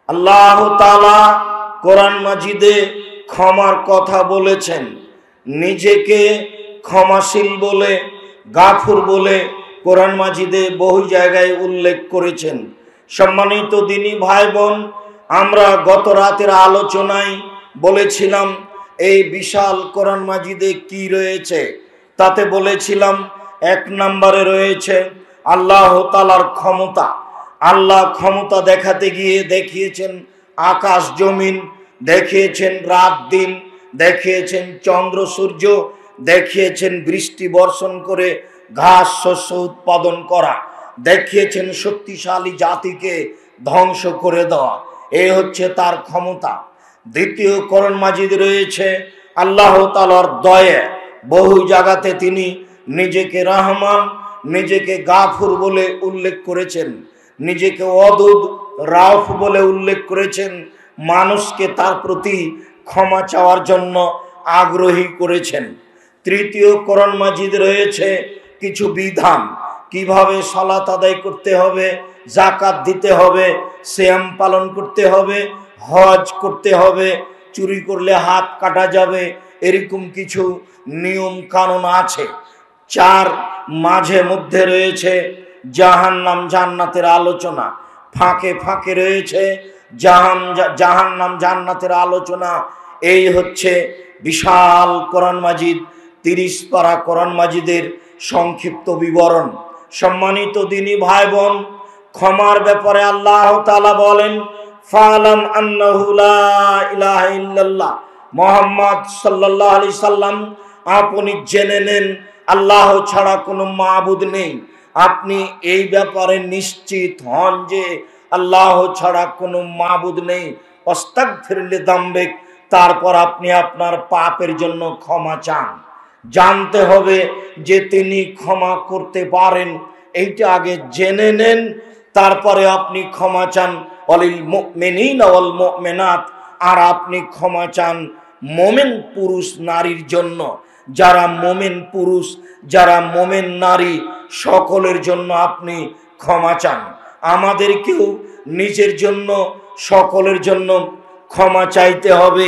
আল্লাহ তাআলা কোরআন মাজিদে ক্ষমার কথা বলেছেন, নিজেকে ক্ষমাশীল বলে, গাফুর বলে কোরআন মাজিদে বহু জায়গায় উল্লেখ করেছেন। সম্মানিত দিনী ভাই বোন, আমরা গত রাতের আলোচনায় বলেছিলাম এই বিশাল কোরআন মাজিদে কি রয়েছে। তাতে বলেছিলাম 1 নম্বরে রয়েছে আল্লাহ তাআলার ক্ষমতা। আল্লাহ ক্ষমতা দেখাতে গিয়ে দেখিয়েছেন আকাশ জমিন, দেখিয়েছেন রাত দিন, দেখিয়েছেন চন্দ্র সূর্য, দেখিয়েছেন বৃষ্টি বর্ষণ করে ঘাস শস্য উৎপাদন করা, দেখিয়েছেন শক্তিশালী জাতিকে ধ্বংস করে দেওয়া। এই হচ্ছে তার ক্ষমতা। দ্বিতীয় কোরআন মাজিদ রয়েছে আল্লাহ তাআলার দয়া। বহু জায়গাতে তিনি নিজেকে রহমান, নিজেকে গাফুর বলে উল্লেখ করেছেন, নিজেকে ওয়াদুদ রাউফ বলে উল্লেখ করেছেন, মানুষকে তার প্রতি ক্ষমা চাওয়ার জন্য আগ্রহী করেছেন। তৃতীয় কোরআন মাজিদ রয়েছে কিছু বিধান, কিভাবে সালাত আদায় করতে হবে, যাকাত দিতে হবে, সিয়াম পালন করতে হবে, হজ করতে হবে, চুরি করলে হাত কাটা যাবে, এরকম কিছু নিয়ম কানুন আছে। 4 মাঝে মধ্যে রয়েছে জাহান্নাম জান্নাতের আলোচনা, ফাঁকে ফাঁকে রয়েছে জাহান্নাম জান্নাতের আলোচনা। এই হচ্ছে বিশাল কোরআন মাজিদ, 30 পারা কোরআন মাজিদের সংক্ষিপ্ত বিবরণ। সম্মানিত দিনী ভাই বোন, ক্ষমার ব্যাপারে আল্লাহ তাআলা বলেন ফালাম আন্নাহু লা ইলাহা ইল্লাল্লাহ, মুহাম্মদ সাল্লাল্লাহু আলাইহি সাল্লাম আপনি জেনে নেন আল্লাহ ছাড়া কোনো মাবুদ নেই। আপনি এই ব্যাপারে নিশ্চিত হন যে আল্লাহ ছাড়া কোনো মাবুদ নেই। আস্তাগফির লিযামবিক, তারপর আপনি আপনার পাপের জন্য ক্ষমা চান। জানতে হবে যে তিনি ক্ষমা করতে পারেন, এইটা আগে জেনে নেন, তারপরে আপনি ক্ষমা চান। ওয়ালিল মুমিনিনা ওয়াল মুমিনাত, আর আপনি ক্ষমা চান মুমিন পুরুষ নারীর জন্য। যারা মুমিন পুরুষ, যারা মুমিন নারী, সকলের জন্য আপনি ক্ষমা চান। আমাদেরকেও নিজের জন্য, সকলের জন্য ক্ষমা চাইতে হবে।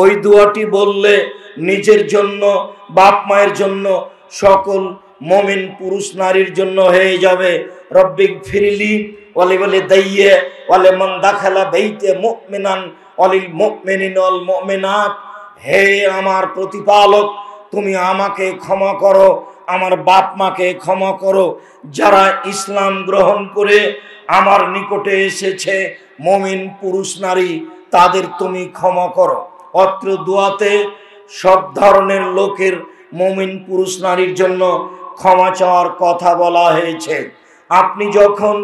ওই দোয়াটি বললে নিজের জন্য, বাপ মায়ের জন্য, সকল মুমিন পুরুষ নারীর জন্য হয়ে যাবে। রব্বিক ফিরলি ওয়ালিওয়ালিদাইয়া ওয়ালিমান দাখালা বাইতে মুমিনান ওয়ালিল মুমিনিনা ওয়াল মুমিনাত, হে আমার প্রতিপালক, তুমি আমাকে ক্ষমা করো, আমার বাপ মাকে ক্ষমা করো, যারা ইসলাম গ্রহণ করে আমার নিকটে এসেছে, মুমিন পুরুষ নারী, তাদের তুমি ক্ষমা করো। অত্র দোয়াতে সব ধরনের লোকের, মুমিন পুরুষ নারীর জন্য ক্ষমা চাওয়ার কথা বলা হয়েছে। আপনি যখন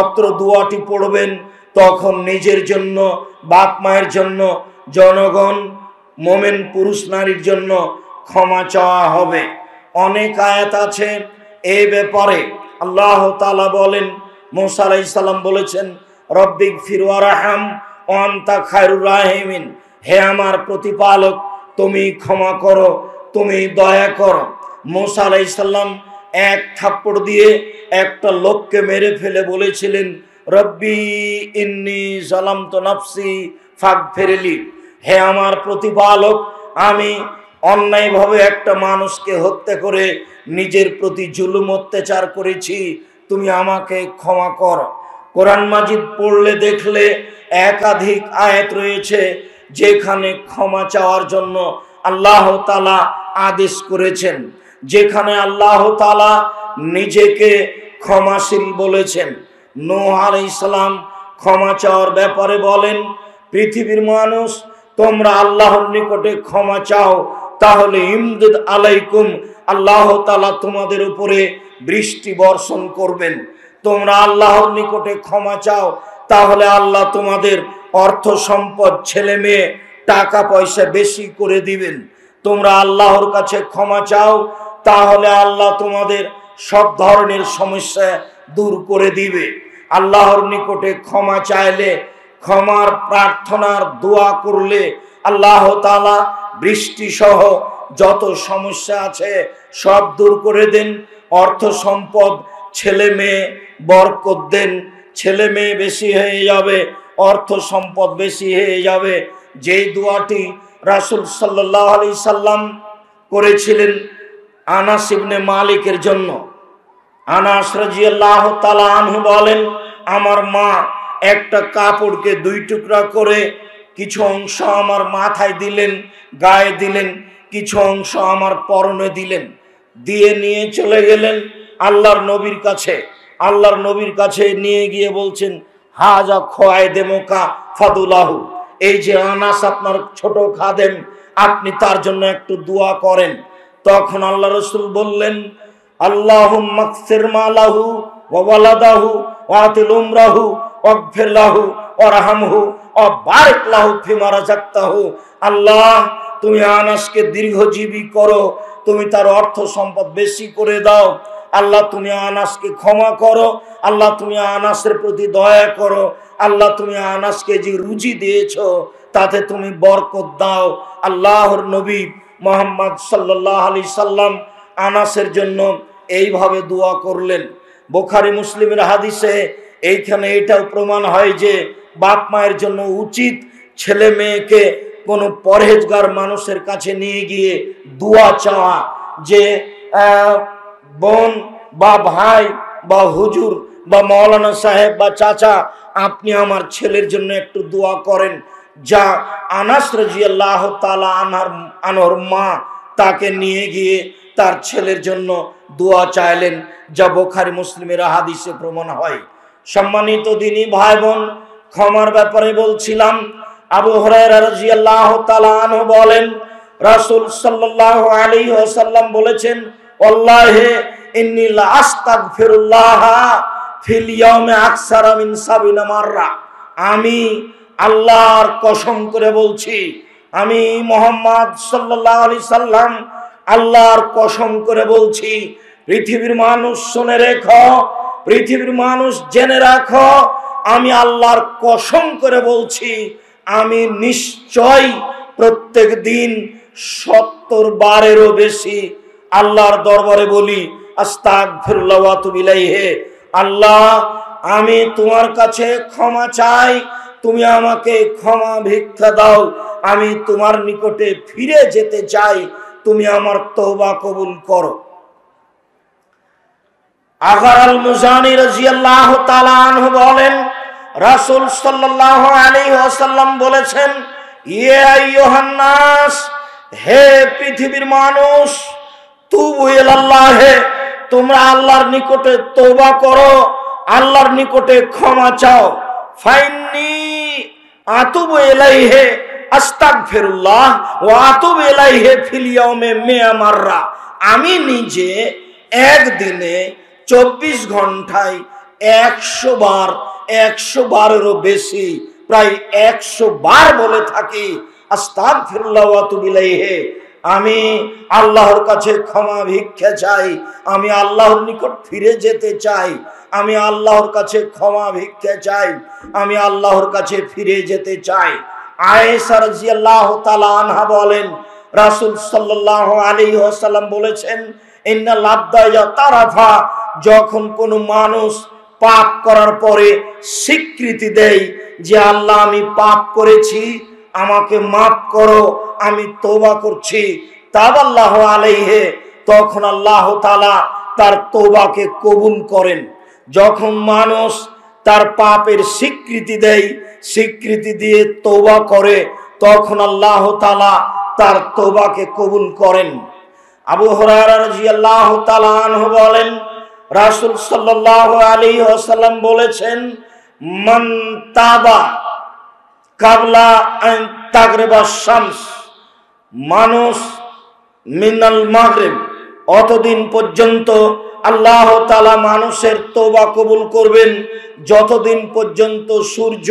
অত্র দোয়াটি পড়বেন, তখন নিজের জন্য, বাপ মায়ের জন্য, জনগণ, মুমিন পুরুষ নারীর জন্য ক্ষমা চাওয়া হবে। অনেক আয়াত আছে এই ব্যাপারে। আল্লাহ তাআলা বলেন, মুসা আলাইহিস সালাম বলেছেন রব্বিক ফির ওয়ারহাম ওয়া আনতা খায়রুর রাহিমিন, হে আমার প্রতিপালক, তুমি ক্ষমা করো, তুমি দয়া করো। মুসা আলাইহিস সালাম এক থাপ্পড় দিয়ে একটা লোককে মেরে ফেলে বলেছিলেন রব্বি ইন্নী যালামতু নাফসি ফাগফিরলি, হে আমার প্রতিপালক, আমি অন্যায়ভাবে একটা মানুষকে হত্যা করে নিজের প্রতি জুলুম অত্যাচার করেছি, তুমি আমাকে ক্ষমা করো। কোরআন মাজিদ পড়লে দেখলে একাধিক আয়াত রয়েছে যেখানে ক্ষমা চাওয়ার জন্য আল্লাহ তাআলা আদেশ করেছেন, যেখানে আল্লাহ তাআলা নিজেকে ক্ষমাশীল বলেছেন। নূহ আলাইহিস সালাম ক্ষমা চাওয়ার ব্যাপারে বলেন, পৃথিবীর মানুষ, তোমরা আল্লাহর নিকটে ক্ষমা চাও, তাহলে ইমদুদ আলাইকুম, আল্লাহ তাআলা তোমাদের উপরে বৃষ্টি বর্ষণ করবেন। তোমরা আল্লাহর নিকটে ক্ষমা চাও, তাহলে আল্লাহ তোমাদের অর্থ সম্পদ, ছেলে মেয়ে, টাকা পয়সা বেশি করে দিবেন। তোমরা আল্লাহর কাছে ক্ষমা চাও, তাহলে আল্লাহ তোমাদের সব ধরনের সমস্যা দূর করে দিবে। আল্লাহর নিকটে ক্ষমা চাইলে, ক্ষমার প্রার্থনার দোয়া করলে আল্লাহ তাআলা বৃষ্টি সহ যত সমস্যা আছে সব দূর করে দেন। অর্থ সম্পদ, ছেলে মেয়ে বরকত দেন, ছেলে মেয়ে বেশি হয়ে যাবে, অর্থ সম্পদ বেশি হয়ে যাবে। যেই দোয়াটি রাসূল সাল্লাল্লাহু আলাইহি সাল্লাম করেছিলেন আনাস ইবনে মালিকের জন্য। আনাস রাদিয়াল্লাহু তাআলা আনহু বলেন, আমার মা একটা কাপড়কে দুই টুকরা করে কিছু অংশ আমার মাথায় দিলেন, গায়ে দিলেন, কিছু অংশ আমার পরনে দিলেন, দিয়ে নিয়ে চলে গেলেন আল্লাহর নবীর কাছে। আল্লাহর নবীর কাছে নিয়ে গিয়ে বলছেন, হাজা খোয়াইদে মোকা ফাদুলাহু, এই যে আনাস আপনার ছোট খাদেম, আপনি তার জন্য একটু দোয়া করেন। তখন আল্লাহ রাসূল বললেন, আল্লাহুম্মা কসির মালাহু ওয়া ওয়ালাদাহু ওয়া আতিল উমরাহু ওয়াগফির লাহু ওয়ারহামহু ওয়া বারিক লাহু ফিমা রাযাকতাহু। আল্লাহ, তুমি আনাসকে দীর্ঘজীবী করো, তুমি তার অর্থ সম্পদ বেশি করে দাও। আল্লাহ, তুমি আনাসকে ক্ষমা করো। আল্লাহ, তুমি আনাসের প্রতি দয়া করো। আল্লাহ, তুমি আনাসকে যে রুজি দিয়েছো তাতে তুমি বরকত দাও। আল্লাহর নবী মুহাম্মদ সাল্লাল্লাহু আলাইহি সাল্লাম আনাসের জন্য এইভাবে দোয়া করলেন। বুখারী মুসলিমের হাদিসে এইখানে এটাও প্রমাণ হয় যে বাপ মায়ের জন্য উচিত ছেলে মেয়েকে কোনো পরহেজগার মানুষের কাছে নিয়ে গিয়ে দোয়া চাওয়া, যে বোন বা ভাই বা হুজুর বা মাওলানা সাহেব বা চাচা, আপনি আমার ছেলের জন্য একটু দোয়া করেন। যা আনাস রাদিয়াল্লাহু তাআলা আনহুর মা তাকে নিয়ে গিয়ে তার ছেলের জন্য দোয়া চাইলেন, যা বুখারী মুসলিমের হাদিসে প্রমাণ হয়। সম্মানিত দিনী ভাই বোন, ক্ষমার ব্যাপারে বলছিলাম। আবু হুরায়রা রাদিয়াল্লাহু তাআলা আনহু বলেন, রাসূল সাল্লাল্লাহু আলাইহি ওয়াসাল্লাম বলেছেন, ওয়াল্লাহি ইন্নী লা আস্তাগফিরুল্লাহ ফিল ইয়াউমি আকসারা মিন ৭০ মাররা। আমি আল্লাহর কসম করে বলছি, আমি মুহাম্মদ সাল্লাল্লাহু আলাইহি সাল্লাম আল্লাহর কসম করে বলছি, পৃথিবীর মানুষ শুনে রেখো, পৃথিবীর মানুষ জেনে রাখো, আমি আল্লাহর কসম করে বলছি, আমি নিশ্চয় প্রত্যেক দিন ৭০ বারেরও বেশি আল্লাহর দরবারে বলি, আস্তাগফিরুল্লাহ ওয়া আতুবু ইলাইহি। আল্লাহ, আমি তোমার কাছে ক্ষমা চাই, তুমি আমাকে ক্ষমা ভিক্ষা দাও, আমি তোমার নিকটে ফিরে যেতে চাই, তুমি আমার তওবা কবুল করো। আগার আল মুজানি রাদিয়াল্লাহু তাআলা আনহু বলেন, রাসূল সাল্লাল্লাহু আলাইহি ওয়াসাল্লাম বলেছেন, ইয়া আইয়ুহান নাস, হে পৃথিবীর মানুষ, তুবু ইলাল্লাহ, তোমরা আল্লাহর নিকটে তওবা করো, আল্লাহর নিকটে ক্ষমা চাও। ফাইন্নী আতুবু ইলাইহি আস্তাগফিরুল্লাহ ওয়া আতুবু ইলাইহি ফিল ইয়াউমি মিয়া মাররা। আমি নিজে একদিনে 24 ঘন্টায় 100 বার, 100 বারেরও বেশি, প্রায় 100 বার বলে থাকি, আস্তাগফিরুল্লাহ ওয়া আতুবু ইলাইহি। আমি আল্লাহর কাছে ক্ষমা ভিক্ষা চাই, আমি আল্লাহর নিকট ফিরে যেতে চাই, আমি আল্লাহর কাছে ক্ষমা ভিক্ষা চাই, আমি আল্লাহর কাছে ফিরে যেতে চাই। আয়েশা রাদিয়াল্লাহু তাআলা আনহা বলেন, রাসূল সাল্লাল্লাহু আলাইহি ওয়াসাল্লাম বলেছেন, ইন্নাল আবদা ইয়াতারাফা, যখন কোনো মানুষ পাপ করার পরে স্বীকৃতি দেয় যে আল্লাহ আমি পাপ করেছি, আমাকে মাফ করো, আমি তওবা করছি, তাবাল্লাহু আলাইহি, তখন আল্লাহ তাআলা তার তওবাকে কবুল করেন। যখন মানুষ তার পাপের স্বীকৃতি দেয়, স্বীকৃতি দিয়ে তওবা করে, তখন আল্লাহ তাআলা তার তওবাকে কবুল করেন। আবু হুরায়রা রাদিয়াল্লাহু তাআলা আনহু বলেন, রাসূল সাল্লাল্লাহু আলাইহি ওয়াসাল্লাম বলেছেন, মান তাবা কাবলা আন তাগরিবা শামস, মানুষ মিনাল মাগরিব, অতদিন পর্যন্ত আল্লাহ তাআলা মানুষের তওবা কবুল করবেন যতদিন পর্যন্ত সূর্য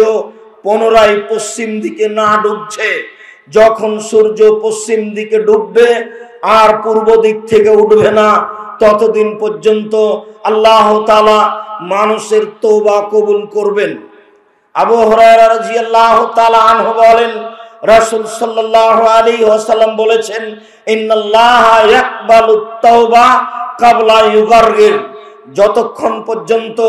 পুনরায় পশ্চিম দিকে না ডুবছে। যখন সূর্য পশ্চিম দিকে ডুববে আর পূর্ব দিক থেকে উঠবে না, ততদিন পর্যন্ত আল্লাহ তাআলা মানুষের তওবা কবুল করবেন। আবু হুরায়রা রাদিয়াল্লাহু তাআলা আনহু বলেন, রাসূল সাল্লাল্লাহু আলাইহি ওয়াসাল্লাম বলেছেন, ইন্নাল্লাহা ইয়াকবালুত তাওবা কাবলা ইউগারগির, যতক্ষণ পর্যন্ত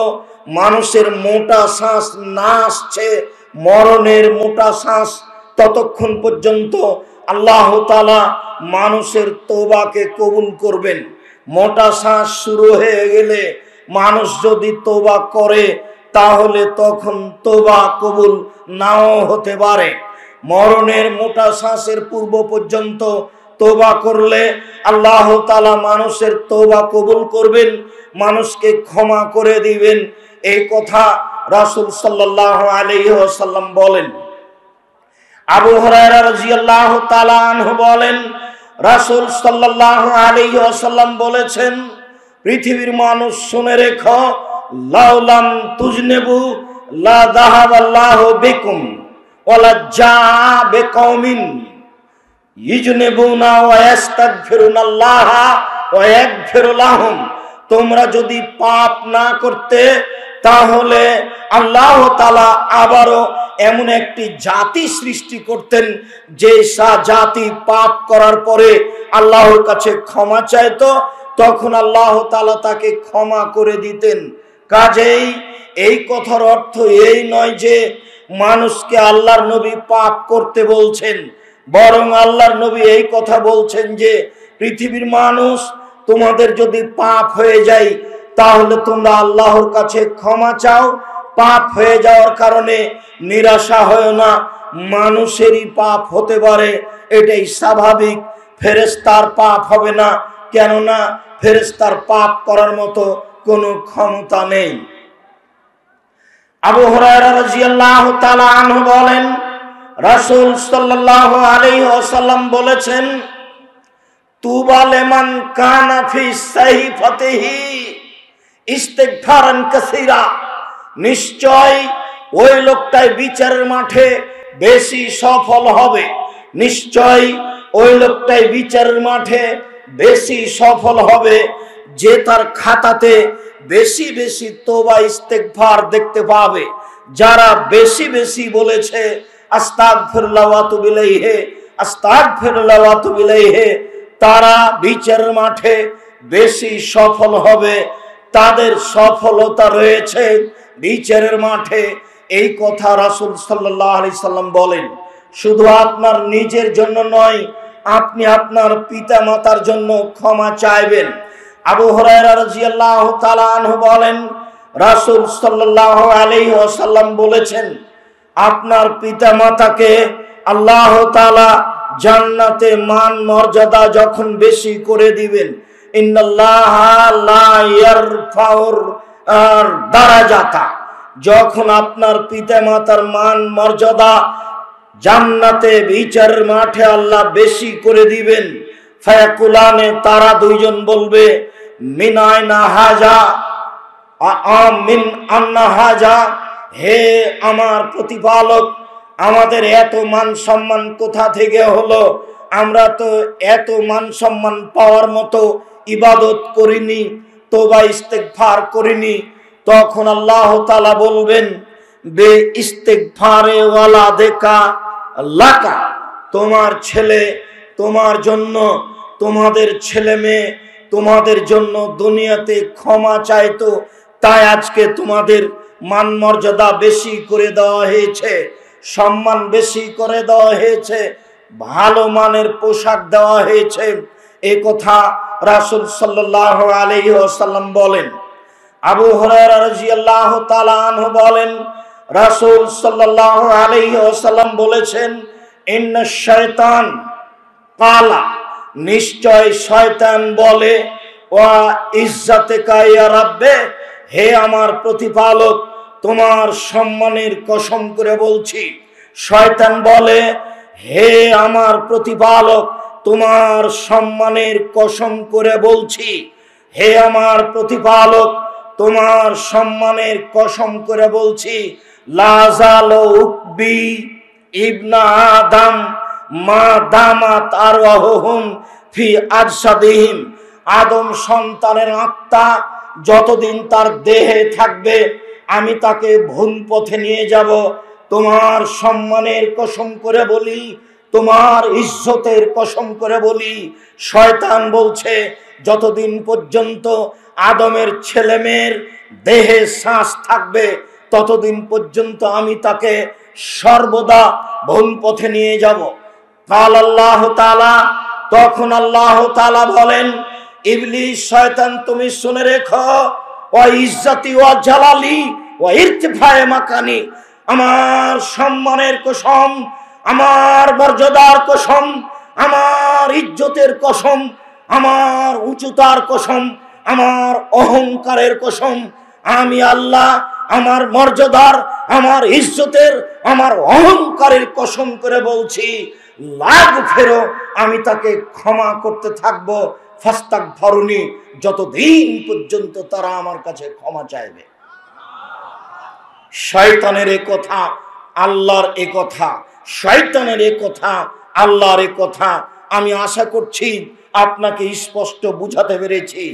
মানুষের মোটা শ্বাস না আসছে মরণের মোটা শ্বাস ততক্ষণ পর্যন্ত আল্লাহ তাআলা মানুষের তওবাকে কবুল করবেন। মোটা শ্বাস শুরু হয়ে গেলে মানুষ যদি তওবা করে তাহলে তখন তওবা কবুল নাও হতে পারে। মরণের মোটা শ্বাসের পূর্ব পর্যন্ত তওবা করলে আল্লাহ তাআলা মানুষের তওবা কবুল করবেন, মানুষকে ক্ষমা করে দিবেন। এই কথা রাসূল সাল্লাল্লাহু আলাইহি ওয়াসাল্লাম বলেন। আবু হুরায়রা রাদিয়াল্লাহু তাআলা আনহু বলেন, রাসূল সাল্লাল্লাহু আলাইহি ওয়াসাল্লাম বলেছেন, পৃথিবীর মানুষ শুনে রেখো, লাউলাম তুজনেবু লা যাহাবাল্লাহু বিকুম ওয়ালা জাআ বিকওমিন ইজনেবুনা ওয়া ইস্তাগফিরুনাল্লাহা ওয়া ইয়াগফিরু লাহুম। তোমরা যদি পাপ না করতে তাহলে আল্লাহ তাআলা আবারও এমন একটি জাতি সৃষ্টি করতেন যে জাতি পাপ করার পরে আল্লাহর কাছে ক্ষমা চাইতো, তখন আল্লাহ তাআলা তাকে ক্ষমা করে দিতেন। কাজেই এই কথার অর্থ এই নয় যে মানুষকে আল্লাহর নবী পাপ করতে বলছেন, বরং আল্লাহর নবী এই কথা বলছেন যে পৃথিবীর মানুষ তোমাদের যদি পাপ হয়ে যায় তাহলে তোমরা আল্লাহর কাছে ক্ষমা চাও। পাপ হয়ে যাওয়ার কারণে নিরাশা হয় না, মানুষেরই পাপ হতে পারে, এটাই স্বাভাবিক। ফেরেশতার পাপ হবে না, কেননা ফেরেশতার পাপ করার মতো কোনো ক্ষমতা নেই। আবু হুরায়রা রাদিয়াল্লাহু তাআলা আনহু বলেন, রাসূল সাল্লাল্লাহু আলাইহি ওয়াসাল্লাম বলেছেন, তুবা লিমান কানা ফি সাহিফাতিহি ইস্তিগফারান কাসীরা। নিশ্চয় ওই লোকটাই বিচারের মাঠে বেশি সফল হবে। নিশ্চয় ওই লোকটাই বিচারের মাঠে বেশি সফল হবে যে তার খাতাতে বেশি বেশি তওবা ইস্তেগফার দেখতে পাবে। যারা বেশি বেশি বলেছে আস্তাগফিরুল্লাহ ওয়া আতুবু ইলাইহি, আস্তাগফিরুল্লাহ ওয়া আতুবু ইলাইহি, তারা বিচারের মাঠে বেশি সফল হবে। তাদের সফলতা রয়েছে বিচারের মাঠে। এই কথা রাসূল সাল্লাল্লাহু আলাইহি সাল্লাম বলেন। শুধু আপনার নিজের জন্য নয়, আপনি আপনার পিতা মাতার জন্য ক্ষমা চাইবেন। আবু হুরায়রা রাদিয়াল্লাহু তাআলা আনহু বলেন, রাসূল সাল্লাল্লাহু আলাইহি ওয়াসাল্লাম বলেছেন, আপনার পিতা মাতাকে আল্লাহ তাআলা জান্নাতে মান মর্যাদা যখন বেশি করে দিবেন, ইন্নাল্লাহা লা ইয়ারফাউর দারাজাতা, যখন আপনার পিতা মাতার মান মর্যাদা জান্নাতে বিচারের মাঠে আল্লাহ বেশি করে দিবেন, ফায়াকুলানে, তারা দুইজন বলবে, মিন আইনা হাজা, মিন আন্না হাজা, হে আমার প্রতিপালক, আমাদের এত মান সম্মান কোথা থেকে হলো? আমরা তো এত মান সম্মান পাওয়ার মতো ইবাদত করিনি, তওবা ইস্তেগফার করিনি। তখন আল্লাহ তাআলা বলবেন, বে ইস্তেগফারে ওয়ালা দেখা লাকা, তোমার ছেলে তোমার জন্য, তোমাদের ছেলে মেয়ে তোমাদের জন্য দুনিয়াতে ক্ষমা চাইতো, তাই আজকে তোমাদের মান মর্যাদা বেশি করে দেওয়া হয়েছে, সম্মান বেশি করে দেওয়া হয়েছে, ভালো মানের পোশাক দেওয়া হয়েছে। এই কথা রাসূল সাল্লাল্লাহু আলাইহি ওয়াসাল্লাম বলেন। আবু হুরায়রা রাদিয়াল্লাহু তাআলা আনহু বলেন, রাসূল সাল্লাল্লাহু আলাইহি ওয়াসাল্লাম বলেছেন, ইন্নাশ শায়তান কালা, নিশ্চয় শয়তান বলে, ওয়া ইজ্জাতিকা ইয়া রাব্বে, হে আমার প্রতিপালক, তোমার সম্মানের কসম করে বলছি। শয়তান বলে, হে আমার প্রতিপালক, তোমার সম্মানের কসম করে বলছি, হে আমার প্রতিপালক, তোমার সম্মানের কসম করে বলছি, লা যালু উকবি ইবনা আদম মা দামাত আরওয়াহুম ফি আজসাদিহিম, আদম সন্তানের আত্মা যতদিন তার দেহে থাকবে আমি তাকে ভুল পথে নিয়ে যাব। তোমার সম্মানের কসম করে বলি, তোমার ইজ্জতের কসম করে বলি, শয়তান বলছে যতদিন পর্যন্ত আদমের ছেলে মেয়ের দেহে শ্বাস থাকবে ততদিন পর্যন্ত আমি তাকে সর্বদা ভুল পথে নিয়ে যাব। কাল আল্লাহ তাআলা, তখন আল্লাহ তাআলা বলেন, ইবলিস শয়তান তুমি শুনে রেখো, ওয়া ইজ্জতি ওয়া জালালি ওয়া ইরতিফায়ে মাকানি, আমার সম্মানের কসম, আমার মর্যাদার কসম, আমার ইজ্জতের কসম, আমার উচ্চতার কসম, আমার অহংকারের কসম, আমি আল্লাহ আমার মর্যাদার, আমার ইজ্জতের, আমার অহংকারের কসম করে বলছি, লাগ ফেরো, আমি তাকে ক্ষমা করতে থাকবো, ফাস্তাগফিরুনি, যতদিন পর্যন্ত তারা আমার কাছে ক্ষমা চাইবে। শয়তানের এ কথা, আল্লাহর এ কথা, শয়তানের এ কথা, আল্লাহর এ কথা, আমি আশা করছি আপনাকে স্পষ্ট বুঝাতে পেরেছি।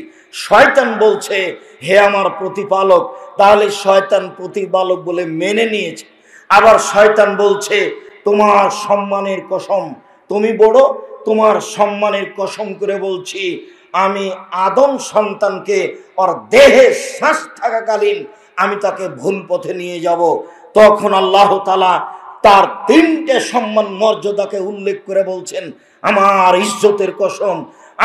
শয়তান বলছে, হে আমার প্রতিপালক, তাহলে শয়তান প্রতিপালক বলে মেনে নিয়েছে। আবার শয়তান বলছে, তোমার সম্মানের কসম, তুমি বড়, তোমার সম্মানের কসম করে বলছি, আমি আদম সন্তানকে ওর দেহে শ্বাস থাকাকালীন আমি তাকে ভুল পথে নিয়ে যাব। তখন আল্লাহ তাআলা তার তিনটে সম্মান মর্যাদাকে উল্লেখ করে বলছেন, আমার ইজ্জতের কসম,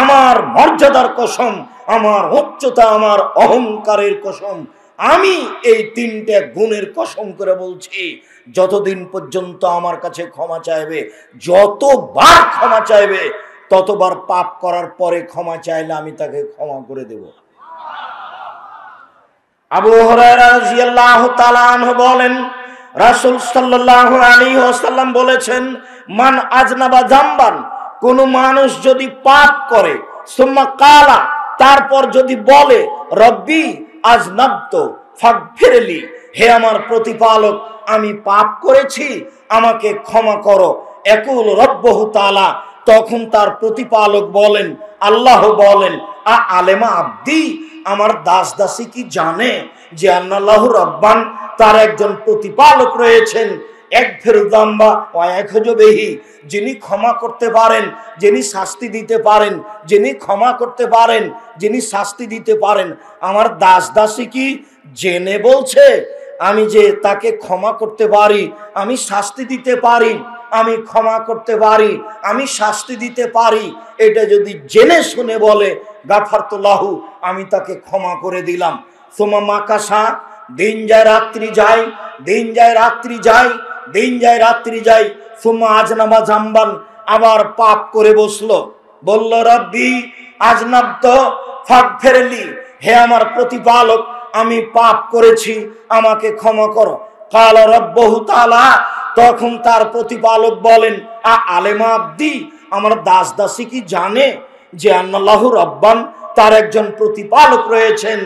আমার মর্যাদার কসম, আমার উচ্চতা, আমার অহংকারের কসম, আমি এই তিনটে গুণের কসম করে বলছি, যতদিন পর্যন্ত আমার কাছে ক্ষমা চাইবে, যতবার ক্ষমা চাইবে, ততবার পাপ করার পরে ক্ষমা চাইলে আমি তাকে ক্ষমা করে দেব। আবু হুরায়রা রাদিয়াল্লাহু তাআলা আনহু বলেন, রাসূল সাল্লাল্লাহু আলাইহি ওয়াসাল্লাম বলেছেন, মান আজনাবা জামবান, কোন মানুষ যদি পাপ করে, সুম্মা কালা, তারপর যদি বলে, রব্বি আজনাবতু ফাগফিরলি, হে আমার প্রতিপালক, আমি পাপ করেছি, আমাকে ক্ষমা করো। ইয়াকুল রব্বুহু তাআলা, তখন তার প্রতিপালক বলেন, আল্লাহ বলেন, আ আলেমা আব্দি, আমার দাস দাসী কি জানে যে আন্নাল্লাহু রাব্বান, তার একজন প্রতিপালক রয়েছেন, এক ফেরুদাম্বা ও এক হজবেহি, যিনি ক্ষমা করতে পারেন, যিনি শাস্তি দিতে পারেন, যিনি ক্ষমা করতে পারেন, যিনি শাস্তি দিতে পারেন। আমার দাস দাসী কি জেনে বলছে আমি যে তাকে ক্ষমা করতে পারি, আমি শাস্তি দিতে পারি, আমি ক্ষমা করতে পারি, আমি শাস্তি দিতে পারি, এটা যদি জেনে শুনে বলে, গাফারতু লাহু, আমি তাকে ক্ষমা করে দিলাম। সুম্মা মাকাসা, দিন যায় রাত্রি যায়, দিন যায় রাত্রি যায়, দিন যায় রাত্রি যায়, সুম্মা আজনাবা জামবান, আবার পাপ করে বসলো, বলল, রব্বি আজনাবতু ফাগফিরলি, হে আমার প্রতিপালক, আমি পাপ করেছি, আমাকে ক্ষমা করো। কালা রব্বুহু তাআলা, তখন তার প্রতিপালক বলেন, আ আলেমা আব্দি, আমার দাস দাসী কি জানে যে আন্নাল্লাহু রাব্বান, তার একজন প্রতিপালক রয়েছেন,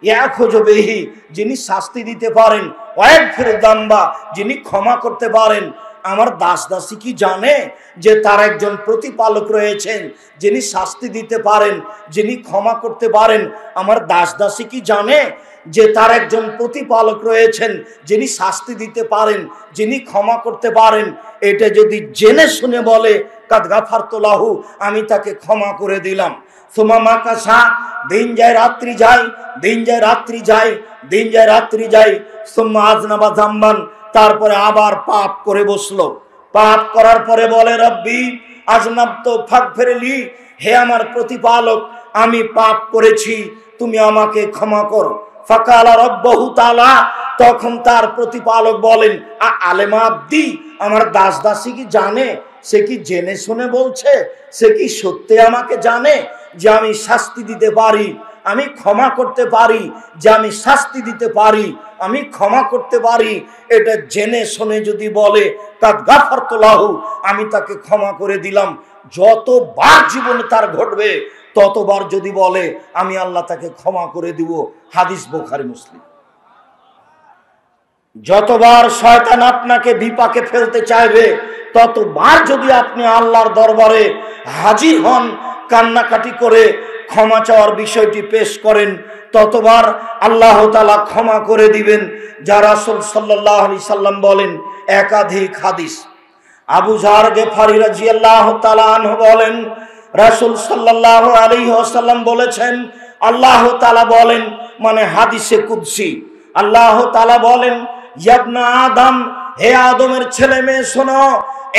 ইয়াখুজুবিহি, যিনি শাস্তি দিতে পারেন, ওয়াগফির যামবা, যিনি ক্ষমা করতে পারেন। আমার দাস দাসী কি জানে যে তার একজন প্রতিপালক রয়েছেন, যিনি শাস্তি দিতে পারেন, যিনি ক্ষমা করতে পারেন। আমার দাস দাসী কি জানে যে তার একজন প্রতিপালক রয়েছেন, যিনি শাস্তি দিতে পারেন, যিনি ক্ষমা করতে পারেন। এটা যদি জেনে শুনে বলে, কাদ গাফারতু লাহু, আমি তাকে ক্ষমা করে দিলাম। সুম্মা মাকাসা, দিন যায় রাত্রি যায়, দিন যায় রাত্রি যায়, দিন যায় রাত্রি যায়, সুম্মা আজনাবা জামবান, তারপরে আবার পাপ করে বসলো। পাপ করার পরে বলে, রব্বি আজনাবতু ফাগফিরলি, হে আমার প্রতিপালক, আমি পাপ করেছি, তুমি আমাকে ক্ষমা করো। ফাকালা রব্বুহু তাআলা, তখন তার প্রতিপালক বলেন, আ আলেমা আব্দি, আমার দাস দাসী কি জানে, সে কি জেনে শুনে বলছে, সে কি সত্যি আমাকে জানে যে আমি শাস্তি দিতে পারি, আমি ক্ষমা করতে পারি, যে আমি শাস্তি দিতে পারি, আমি ক্ষমা করতে পারি। এটা জেনে শুনে যদি বলে, কাদ গাফারতু লাহু, আমি তাকে ক্ষমা করে দিলাম। যতবার জীবনে তার ঘটবে, ততবার যদি বলে, আমি আল্লাহ তাকে ক্ষমা করে দিব। হাদিস বুখারী মুসলিম। যতবার শয়তান আপনাকে বিপাকে ফেলতে চাইবে, ততবার যদি আপনি আল্লাহর দরবারে হাজির হন, কান্নাকাটি করে ক্ষমা চাওয়ার বিষয়টি পেশ করেন, ততবার আল্লাহ তাআলা ক্ষমা করে দিবেন। যা রাসূল সাল্লাল্লাহু আলাইহি সাল্লাম বলেন, একাধিক হাদিস। আবু যার গিফারী রাদিয়াল্লাহু তাআলা আনহু বলেন, রাসূল সাল্লাল্লাহু আলাইহি ওয়াসাল্লাম বলেছেন, আল্লাহ তাআলা বলেন, মানে হাদিসে কুদসি, আল্লাহ তাআলা বলেন, ইয়া ইবনা আদম হে আদমের ছেলে মেয়ে শোনো,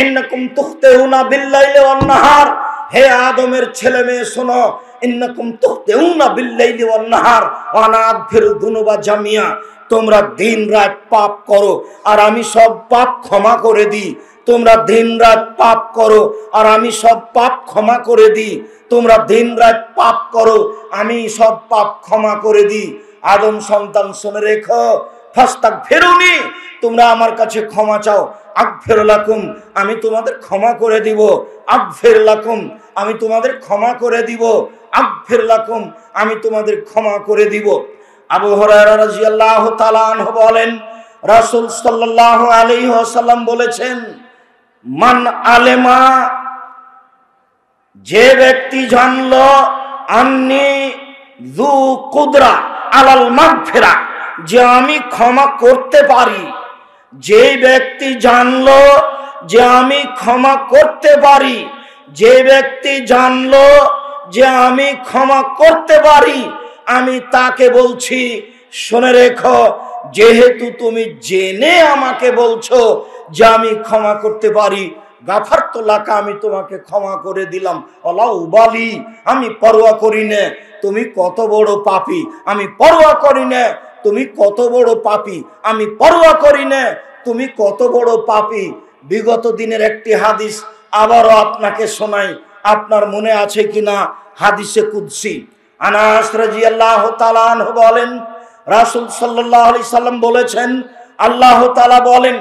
ইন্নাকুম তুখতিউনা বিল্লাইলি ওয়ান নাহার, হে আদমের ছেলে মেয়ে শোনো, ইন্নাকুম তুখতিউনা বিল্লাইলি ওয়ান নাহার ওয়া আনা আগফিরু যুনুবা জামিয়া, তোমরা দিন রাত পাপ করো আর আমি সব পাপ ক্ষমা করে দিই। তোমরা দিন রাত পাপ করো আর আমি সব পাপ ক্ষমা করে দিই। তোমরা দিন রাত পাপ করো, আমি সব পাপ ক্ষমা করে দিই। আদম সন্তান শুনে রেখো, ফাস্তাগফিরুনি, তোমরা আমার কাছে ক্ষমা চাও, আগফির লাকুম, আমি তোমাদের ক্ষমা করে দিব। আগফির লাকুম, আমি তোমাদের ক্ষমা করে দিব। আগফির লাকুম, আমি তোমাদের ক্ষমা করে দিব। আবু হুরায়রা রাদিয়াল্লাহু তাআলা আনহু বলেন, রাসূল সাল্লাল্লাহু আলাইহি ওয়াসাল্লাম বলেছেন, মান আলেমা, যে ব্যক্তি জানলো, আন্নি যু কুদরা আলাল মাগফিরা, যে আমি ক্ষমা করতে পারি, যে ব্যক্তি জানলো যে আমি ক্ষমা করতে পারি, যে ব্যক্তি জানলো যে আমি ক্ষমা করতে পারি, আমি তাকে বলছি, শুনে রেখো, যেহেতু তুমি জেনে আমাকে বলছো যে আমি ক্ষমা করতে পারি, গাফারতু লাকা, আমি তোমাকে ক্ষমা করে দিলাম। ওয়ালা উবালি, আমি পরোয়া করি না তুমি কত বড় পাপী, আমি পরোয়া করি না তুমি কত বড় পাপী, আমি পরোয়া করি না তুমি কত বড় পাপী। বিগত দিনের একটি হাদিস আবারও আপনাকে শোনাই, আপনার মনে আছে কিনা? হাদিসে কুদসি। আনাস রাদিয়াল্লাহু তাআলা আনহু বলেন, রাসূল সাল্লাল্লাহু আলাইহি সাল্লাম বলেছেন, আল্লাহ তাআলা বলেন,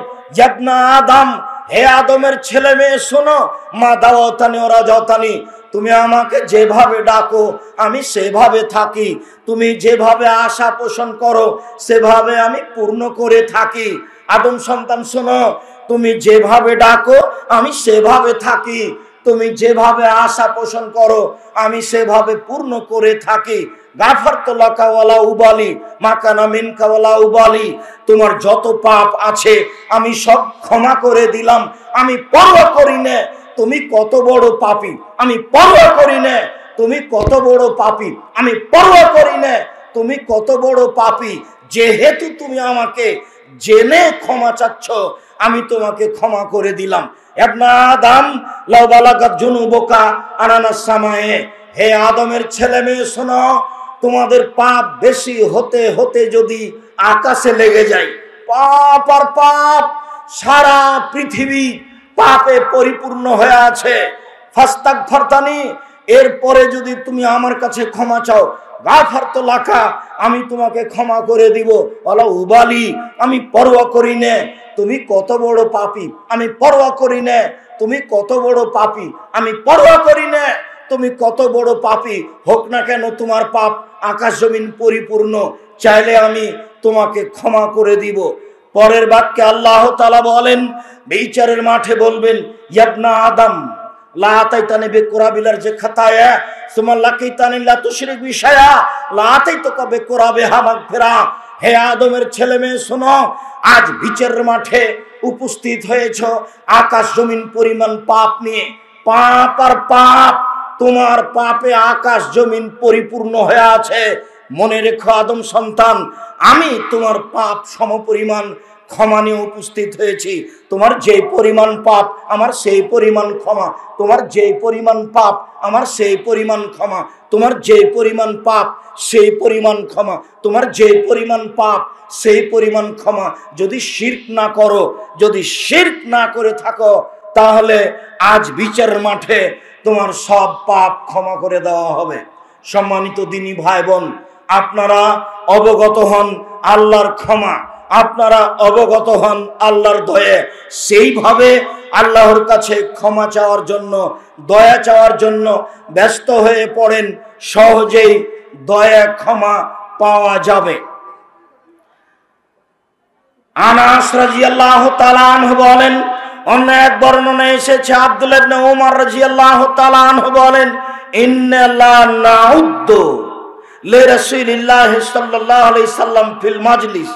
ইবনা আদম, হে আদমের ছেলে মেয়ে শোনো, মা দাওয়াতানি ওয়া রাজাতানি, তুমি আমাকে যেভাবে ডাকো আমি সেভাবে থাকি, তুমি যেভাবে আশা পোষণ করো সেভাবে আমি পূর্ণ করে থাকি। আদম সন্তান শোনো, তুমি যেভাবে ডাকো আমি সেভাবে থাকি, তুমি যেভাবে আশা পোষণ করো আমি সেভাবে পূর্ণ করে থাকি। গাফারতু লাকা ওয়ালা উবালি মা কানা মিনকা ওয়ালা উবালি, তোমার যত পাপ আছে আমি সব ক্ষমা করে দিলাম, আমি পরোয়া করি না তুমি কত বড় পাপী, আমি পরোয়া করি না তুমি কত বড় পাপী, আমি পরোয়া করি না তুমি কত বড় পাপী। যেহেতু তুমি আমাকে জেনে ক্ষমা চাচ্ছ, আমি তোমাকে ক্ষমা করে দিলাম। ইবনা আদম লাউ বালাগাত জুনুবুকা আনানাস সামায়ে, হে আদমের ছেলে মেয়ে শোনো, তোমাদের পাপ বেশি হতে হতে যদি আকাশে লেগে যায়, পাপ আর পাপ, সারা পৃথিবী পাপে পরিপূর্ণ হয়ে আছে, ফাস্তাগফিরতানি, এরপরে যদি তুমি আমার কাছে ক্ষমা চাও, গাফারতু লাকা, আমি তোমাকে ক্ষমা করে দিব। ওয়ালা উবালি, আমি পরোয়া করি না তুমি কত বড় পাপী, আমি পরোয়া করি না তুমি কত বড় পাপী, আমি পরোয়া করি না তুমি কত বড় পাপী হোক না কেন তোমার পাপ আকাশ জমিন পরিপূর্ণ, চাইলে আমি তোমাকে ক্ষমা করে দিব। পরের বাক্যে আল্লাহ তাআলা বলেন, বিচারের মাঠে বলবেন, ইবনা আদম লা আতাইতানি বিকুরাবিলার যে খাতায়া সুমা লাকিতানি লা তুশরিক বিশায়া লা আতাইতুকা বিকুরাবিহা মাগফিরা, হে আদমের ছেলে মেয়ে শোনো, আজ বিচারের মাঠে উপস্থিত হয়েছ আকাশ জমিন পরিমাণ পাপ নিয়ে, পাপ আর পাপ, তোমার পাপে আকাশ জমিন পরিপূর্ণ হয়ে আছে। মনে রেখো আদম সন্তান, আমি তোমার পাপ সমপরিমাণ ক্ষমা নিয়ে উপস্থিত হয়েছি। তোমার যে পরিমাণ পাপ আমার সেই পরিমাণ ক্ষমা, তোমার যে পরিমাণ পাপ আমার সেই পরিমাণ ক্ষমা, তোমার যে পরিমাণ পাপ সেই পরিমাণ ক্ষমা, তোমার যে পরিমাণ পাপ সেই পরিমাণ ক্ষমা। যদি শিরক না করো, যদি শিরক না করে থাকো, তাহলে আজ বিচারের মাঠে তোমার সব পাপ ক্ষমা করে দেওয়া হবে। সম্মানিত দিনী ভাই বোন, আপনারা অবগত হন আল্লাহর ক্ষমা, আপনারা অবগত হন আল্লাহর দয়া, সেইভাবে আল্লাহর কাছে ক্ষমা চাওয়ার জন্য, দয়া চাওয়ার জন্য ব্যস্ত হয়ে পড়েন, সহজেই দয়া ক্ষমা পাওয়া যাবে। আনাস রাদিয়াল্লাহু তাআলা আনহু বলেন, অন্য এক বর্ণনায় এসেছে, আব্দুল্লাহ ইবনে ওমর রাদিয়াল্লাহু তাআলা আনহু বলেন, ইন্না লা নাউদ্দু লিরাসূলিল্লাহ সাল্লাল্লাহু আলাইহি সাল্লাম ফিল মাজলিস,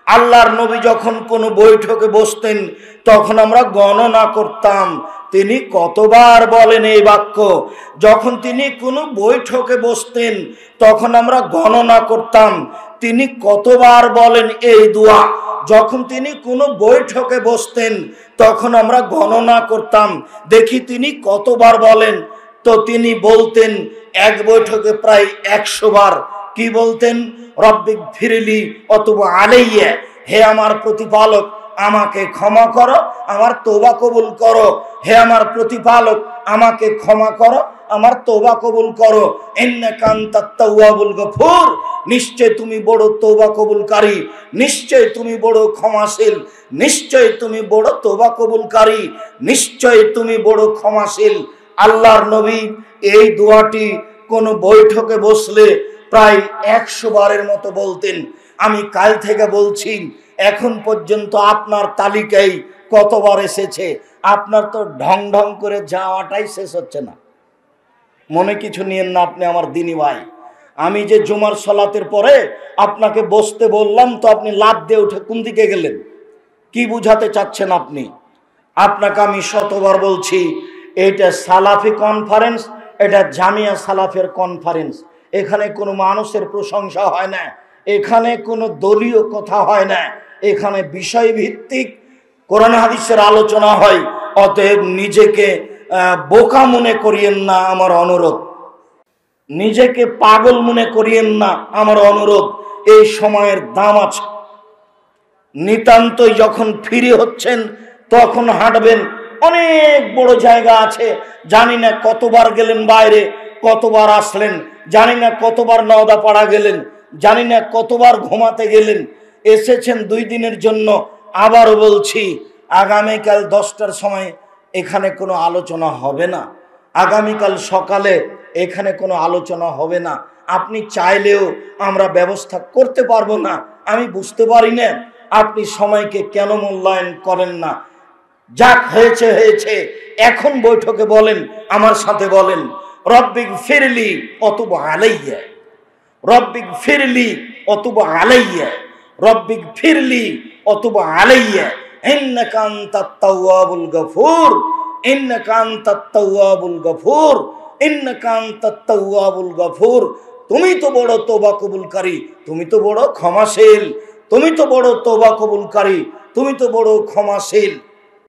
আল্লাহর নবী যখন কোনো বৈঠকে বসতেন তখন আমরা গণনা করতাম তিনি কতবার বলেন এই বাক্য। যখন তিনি কোনো বৈঠকে বসতেন তখন আমরা গণনা করতাম তিনি কতবার বলেন এই দোয়া। যখন তিনি কোনো বৈঠকে বসতেন তখন আমরা গণনা করতাম, দেখি তিনি কতবার বলেন। তো তিনি বলতেন এক বৈঠকে প্রায় 100 বার। কি বলতেন? রব্বিক ফিরলি অতুবা আলাইয়া, হে আমার প্রতিপালক আমাকে ক্ষমা করো, আমার তওবা কবুল করো। হে আমার প্রতিপালক আমাকে ক্ষমা করো, আমার তওবা কবুল করো। ইন্নাকা আনতাত তাওয়াবুল গফুর, নিশ্চয় তুমি বড় তওবা কবুলকারী, নিশ্চয় তুমি বড় ক্ষমাশীল, নিশ্চয় তুমি বড় তওবা কবুলকারী, নিশ্চয় তুমি বড় ক্ষমাশীল। আল্লাহর নবী এই দোয়াটি কোন বৈঠকে বসলে প্রায় 100 বারের মতো বলতেন। আমি কাল থেকে বলছি, এখন পর্যন্ত আপনার তালিকায় কতবার এসেছে? আপনার তো ঢং ঢং করে যাওয়াটাই শেষ হচ্ছে না। মনে কিছু নিয়েন না আপনি আমার দিনী ভাই। আমি যে জুমার সালাতের পরে আপনাকে বসতে বললাম, তো আপনি লাফ দিয়ে উঠে কোন দিকে গেলেন? কি বুঝাতে চাচ্ছেন আপনি? আপনাকে আমি শতবার বলছি, এটা সালাফি কনফারেন্স, এটা জামিয়া সালাফের কনফারেন্স। এখানে কোনো মানুষের প্রশংসা হয় না, এখানে কোনো দলীয় কথা হয় না, এখানে বিষয়ভিত্তিক কোরআন হাদিসের আলোচনা হয়। অতএব নিজেকে বোকা মনে করিয়েন না আমার অনুরোধ, নিজেকে পাগল মনে করিয়েন না আমার অনুরোধ। এই সময়ের দাম আছে, নিতান্তই যখন ফ্রি হচ্ছেন তখন হাঁটবেন। অনেক বড় জায়গা আছে, জানি না কতবার গেলেন বাইরে, কতবার আসলেন, জানি না কতবার নওদাপাড়া গেলেন, জানি না কতবার ঘুমাতে গেলেন। এসেছেন 2 দিনের জন্য। আবারও বলছি, আগামীকাল 10টার সময় এখানে কোনো আলোচনা হবে না, আগামীকাল সকালে এখানে কোনো আলোচনা হবে না। আপনি চাইলেও আমরা ব্যবস্থা করতে পারবো না। আমি বুঝতে পারি না আপনি সময়কে কেন মূল্যায়ন করেন না। যাক হয়েছে হয়েছে, এখন বৈঠকে বলেন, আমার সাথে বলেন, রব্বিক ফিরলি অতুবা আলাইয়া, রব্বিক ফিরলি অতুবা আলাইয়া, রব্বিক ফিরলি অতুবা আলাইয়া, ইন্নাকা আনতাত তাওয়াবুল গফুর, ইন্নাকা আনতাত তাওয়াবুল গফুর, ইন্নাকা আনতাত তাওয়াবুল গফুর। তুমি তো বড় তওবা কবুলকারী, তুমি তো বড় ক্ষমাশীল, তুমি তো বড় তওবা কবুলকারী, তুমি তো বড় ক্ষমাশীল।